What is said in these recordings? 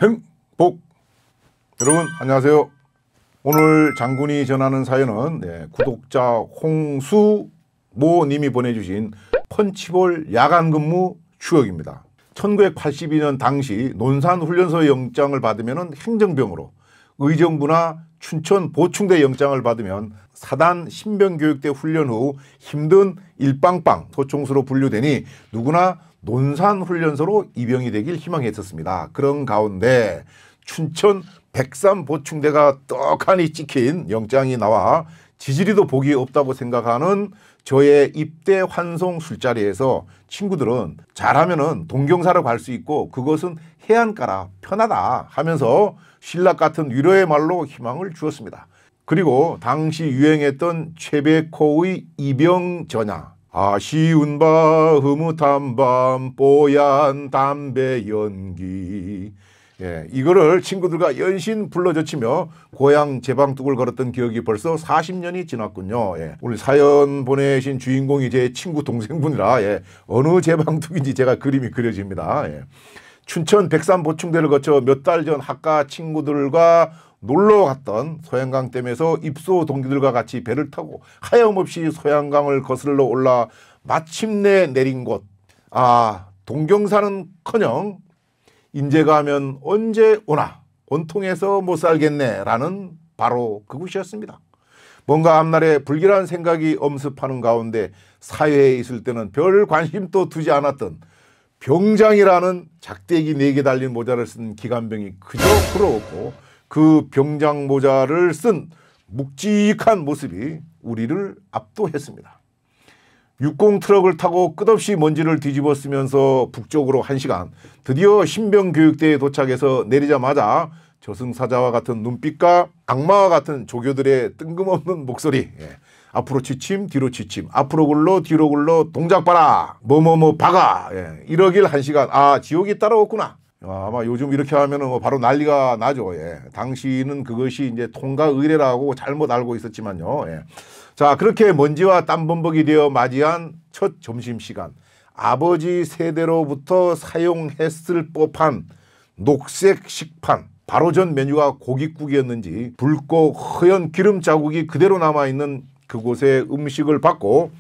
행복. 여러분 안녕하세요. 오늘 장군이 전하는 사연은 구독자 홍수모 님이 보내주신 펀치볼 야간 근무 추억입니다. 1982년 당시 논산훈련소 영장을 받으면 행정병으로, 의정부나 춘천 보충대 영장을 받으면 사단 신병교육대 훈련 후 힘든 일빵빵 소총수로 분류되니 누구나 논산훈련소로 입영이 되길 희망했었습니다. 그런 가운데 춘천 103 보충대가 떡하니 찍힌 영장이 나와 지지리도 복이 없다고 생각하는 저의 입대 환송 술자리에서 친구들은 잘하면은 동경사로 갈 수 있고 그것은 해안가라 편하다 하면서 신락 같은 위로의 말로 희망을 주었습니다. 그리고 당시 유행했던 최백호의 이병전야, 아쉬운 밤 흐뭇한 밤 뽀얀 담배 연기, 이거를 친구들과 연신 불러젖히며 고향 제방뚝을 걸었던 기억이 벌써 40년이 지났군요. 오늘 사연 보내신 주인공이 제 친구 동생분이라 어느 제방뚝인지 제가 그림이 그려집니다. 춘천 103 보충대를 거쳐 몇 달 전 학과 친구들과 놀러 갔던 소양강댐에서 입소 동기들과 같이 배를 타고 하염없이 소양강을 거슬러 올라 마침내 내린 곳, 동경사는커녕 인제가 하면 언제 오나 온통해서 못 살겠네 라는 바로 그곳이었습니다. 뭔가 앞날에 불길한 생각이 엄습하는 가운데 사회에 있을 때는 별 관심도 두지 않았던 병장이라는 작대기 4개 달린 모자를 쓴 기관병이 그저 부러웠고, 그 병장 모자를 쓴 묵직한 모습이 우리를 압도했습니다. 60 트럭을 타고 끝없이 먼지를 뒤집어 쓰면서 북쪽으로 1시간, 드디어 신병교육대에 도착해서 내리자마자 저승사자와 같은 눈빛과 악마와 같은 조교들의 뜬금없는 목소리, 앞으로 지침 뒤로 지침, 앞으로 굴러 뒤로 굴러 동작 봐라, 뭐뭐뭐 박아, 이러길 1시간. 지옥이 따라왔구나. 아마 요즘 이렇게 하면은 바로 난리가 나죠. 당시는 그것이 이제 통가 의례라고 잘못 알고 있었지만요. 자, 그렇게 먼지와 땀범벅이 되어 맞이한 첫 점심시간, 아버지 세대로부터 사용했을 법한 녹색 식판, 바로 전 메뉴가 고깃국이었는지 붉고 허연 기름 자국이 그대로 남아있는 그곳에 음식을 받고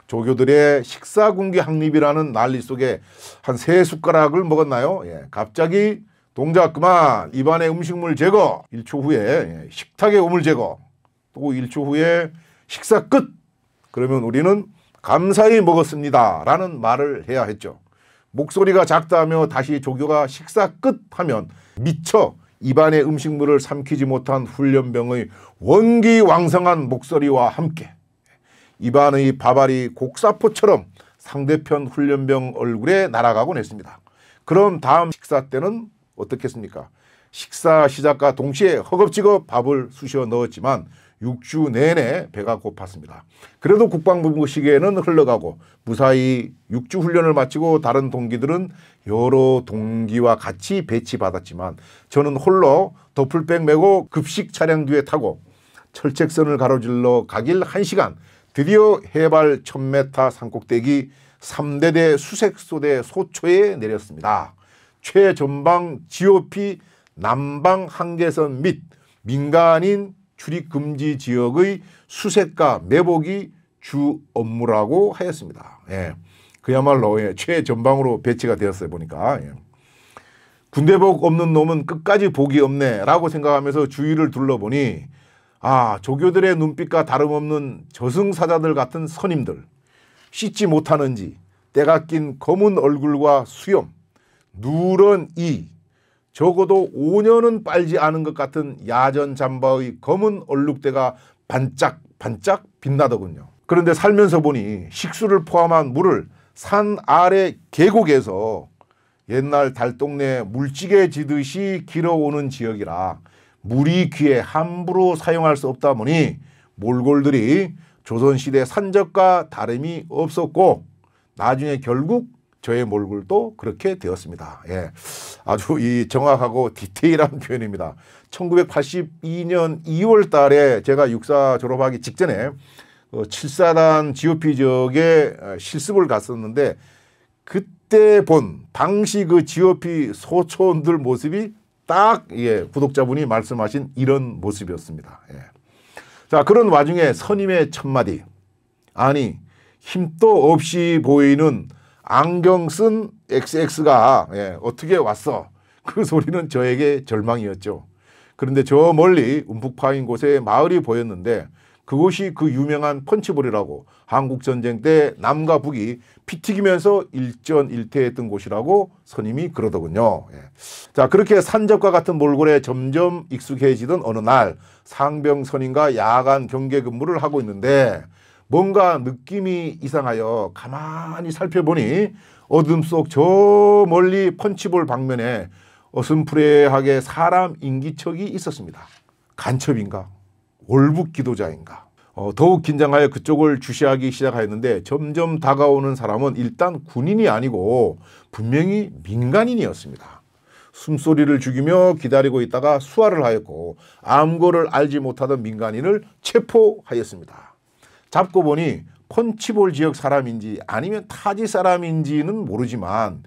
조교들의 식사군기 확립이라는 난리 속에 한 3숟가락을 먹었나요? 갑자기 동작 그만, 입안에 음식물 제거, 1초 후에 식탁의 오물 제거, 또 1초 후에 식사 끝! 그러면 우리는 감사히 먹었습니다 라는 말을 해야 했죠. 목소리가 작다며 다시 조교가 식사 끝 하면 미처 입안에 음식물을 삼키지 못한 훈련병의 원기왕성한 목소리와 함께 입안의 밥알이 곡사포처럼 상대편 훈련병 얼굴에 날아가곤 했습니다. 그럼 다음 식사 때는 어떻겠습니까? 식사 시작과 동시에 허겁지겁 밥을 쑤셔 넣었지만 6주 내내 배가 고팠습니다. 그래도 국방부 시계는 흘러가고 무사히 6주 훈련을 마치고 다른 동기들은 여러 동기와 같이 배치받았지만 저는 홀로 더플백 메고 급식 차량 뒤에 타고 철책선을 가로질러 가길 1시간, 드디어 해발 1000m 산꼭대기 3대대 수색소대 소초에 내렸습니다. 최전방 GOP 남방 한계선 및 민간인 출입금지 지역의 수색과 매복이 주 업무라고 하였습니다. 그야말로 최전방으로 배치가 되었어요. 보니까 군대복 없는 놈은 끝까지 복이 없네 라고 생각하면서 주위를 둘러보니 조교들의 눈빛과 다름없는 저승사자들 같은 선임들, 씻지 못하는지 때가 낀 검은 얼굴과 수염, 누런 이, 적어도 5년은 빨지 않은 것 같은 야전 잠바의 검은 얼룩대가 반짝반짝 빛나더군요. 그런데 살면서 보니 식수를 포함한 물을 산 아래 계곡에서 옛날 달동네 물찌개 지듯이 길어오는 지역이라 물이 귀에 함부로 사용할 수 없다 보니 몰골들이 조선시대 산적과 다름이 없었고 나중에 결국 저의 몰골도 그렇게 되었습니다. 아주 정확하고 디테일한 표현입니다. 1982년 2월 달에 제가 육사 졸업하기 직전에 7사단 GOP 지역에 실습을 갔었는데 그때 본 당시 그 GOP 소초원들 모습이 딱 예, 구독자분이 말씀하신 이런 모습이었습니다. 예. 자, 그런 와중에 선임의 첫마디, 아니 힘도 없이 보이는 안경 쓴 XX가 예, 어떻게 왔어? 그 소리는 저에게 절망이었죠. 그런데 저 멀리 움푹 파인 곳에 마을이 보였는데 그곳이 그 유명한 펀치볼이라고 한국전쟁 때 남과 북이 피 튀기면서 일전일퇴했던 곳이라고 선임이 그러더군요. 예. 자, 그렇게 산적과 같은 몰골에 점점 익숙해지던 어느 날 상병 선임과 야간 경계 근무를 하고 있는데 뭔가 느낌이 이상하여 가만히 살펴보니 어둠 속 저 멀리 펀치볼 방면에 어슴푸레하게 사람 인기척이 있었습니다. 간첩인가? 월북 기도자인가? 더욱 긴장하여 그쪽을 주시하기 시작하였는데 점점 다가오는 사람은 일단 군인이 아니고 분명히 민간인이었습니다. 숨소리를 죽이며 기다리고 있다가 수화를 하였고 암고를 알지 못하던 민간인을 체포하였습니다. 잡고 보니 펀치볼 지역 사람인지 아니면 타지 사람인지는 모르지만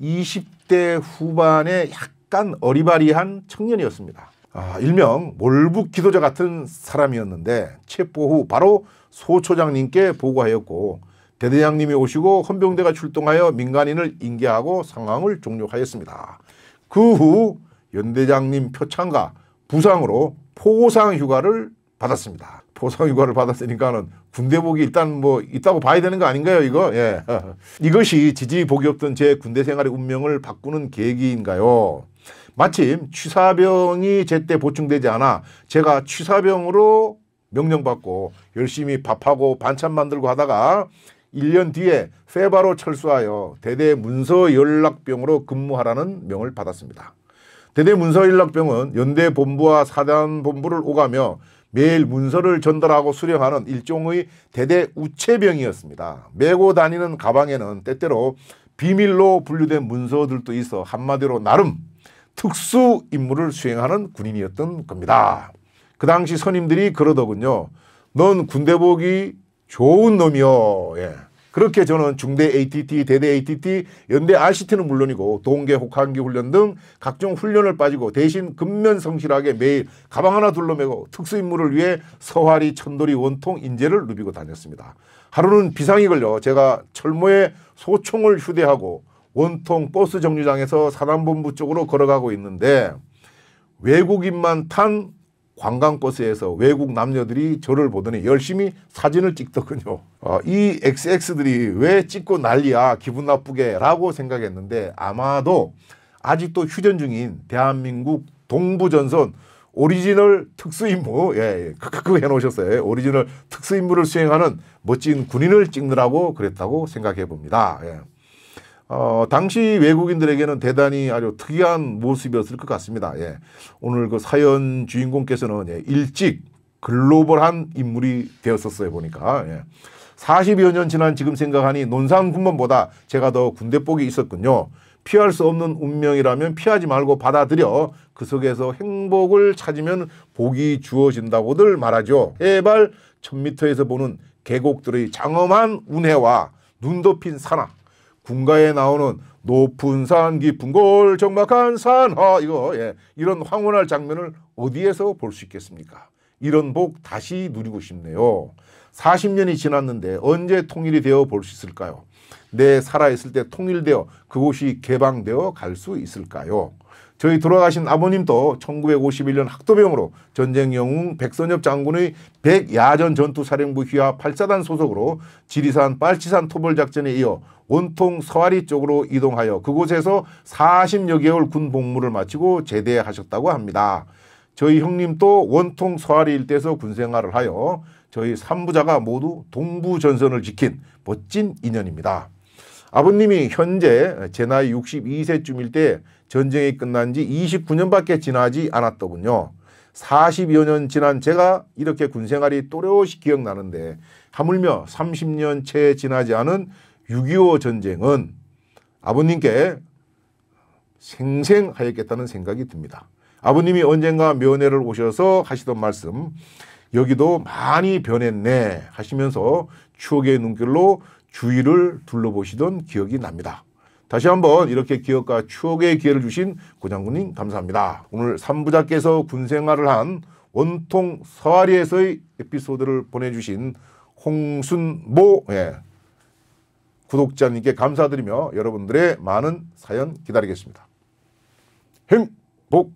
20대 후반의 약간 어리바리한 청년이었습니다. 일명 몰북 기도자 같은 사람이었는데 체포 후 바로 소초장님께 보고하였고 대대장님이 오시고 헌병대가 출동하여 민간인을 인계하고 상황을 종료하였습니다. 그 후 연대장님 표창과 부상으로 포상휴가를 받았습니다. 포상휴가를 받았으니까는 군대복이 일단 뭐 있다고 봐야 되는 거 아닌가요, 이거? 예. 이것이 지지복이 없던 제 군대 생활의 운명을 바꾸는 계기인가요? 마침 취사병이 제때 보충되지 않아 제가 취사병으로 명령받고 열심히 밥하고 반찬 만들고 하다가 1년 뒤에 페바로 철수하여 대대 문서연락병으로 근무하라는 명을 받았습니다. 대대 문서연락병은 연대 본부와 사단 본부를 오가며 매일 문서를 전달하고 수령하는 일종의 대대 우체병이었습니다. 메고 다니는 가방에는 때때로 비밀로 분류된 문서들도 있어 한마디로 나름 특수 임무를 수행하는 군인이었던 겁니다. 그 당시 선임들이 그러더군요. 넌 군대복이 좋은 놈이여. 예. 그렇게 저는 중대 ATT, 대대 ATT, 연대 RCT는 물론이고 동계 혹한기 훈련 등 각종 훈련을 빠지고 대신 근면성실하게 매일 가방 하나 둘러매고 특수임무를 위해 서화리, 천돌이, 원통, 인재를 누비고 다녔습니다. 하루는 비상이 걸려 제가 철모에 소총을 휴대하고 원통 버스 정류장에서 사단본부 쪽으로 걸어가고 있는데 외국인만 탄 관광버스에서 외국 남녀들이 저를 보더니 열심히 사진을 찍더군요. 이 XX들이 왜 찍고 난리야 기분 나쁘게 라고 생각했는데 아마도 아직도 휴전 중인 대한민국 동부전선 오리지널 특수임무 그거 해놓으셨어요. 오리지널 특수임무를 수행하는 멋진 군인을 찍느라고 그랬다고 생각해 봅니다. 예. 당시 외국인들에게는 대단히 아주 특이한 모습이었을 것 같습니다. 예. 오늘 그 사연 주인공께서는 예, 일찍 글로벌한 인물이 되었었어요, 보니까. 예. 40여 년 지난 지금 생각하니 논산군번보다 제가 더 군대복이 있었군요. 피할 수 없는 운명이라면 피하지 말고 받아들여 그 속에서 행복을 찾으면 복이 주어진다고들 말하죠. 해발 1000m에서 보는 계곡들의 장엄한 운해와 눈 덮인 산하, 군가에 나오는 높은 산 깊은 골 적막한 산하 이런 황홀할 장면을 어디에서 볼 수 있겠습니까? 이런 복 다시 누리고 싶네요. 40년이 지났는데 언제 통일이 되어 볼 수 있을까요? 내 살아있을 때 통일되어 그곳이 개방되어 갈 수 있을까요? 저희 돌아가신 아버님도 1951년 학도병으로 전쟁 영웅 백선엽 장군의 백야전 전투사령부 휘하 8사단 소속으로 지리산 빨치산 토벌작전에 이어 원통 서아리 쪽으로 이동하여 그곳에서 40여 개월 군 복무를 마치고 제대하셨다고 합니다. 저희 형님도 원통 서아리 일대에서 군생활을 하여 저희 3부자가 모두 동부전선을 지킨 멋진 인연입니다. 아버님이 현재 제 나이 62세쯤일 때 전쟁이 끝난 지 29년밖에 지나지 않았더군요. 40여 년 지난 제가 이렇게 군생활이 또렷이 기억나는데 하물며 30년 채 지나지 않은 6.25 전쟁은 아버님께 생생하였겠다는 생각이 듭니다. 아버님이 언젠가 면회를 오셔서 하시던 말씀, 여기도 많이 변했네 하시면서 추억의 눈길로 주위를 둘러보시던 기억이 납니다. 다시 한번 이렇게 기억과 추억의 기회를 주신 고장군님 감사합니다. 오늘 3부작께서 군생활을 한 원통 서아리에서의 에피소드를 보내주신 홍순모 구독자님께 감사드리며 여러분들의 많은 사연 기다리겠습니다. 행복!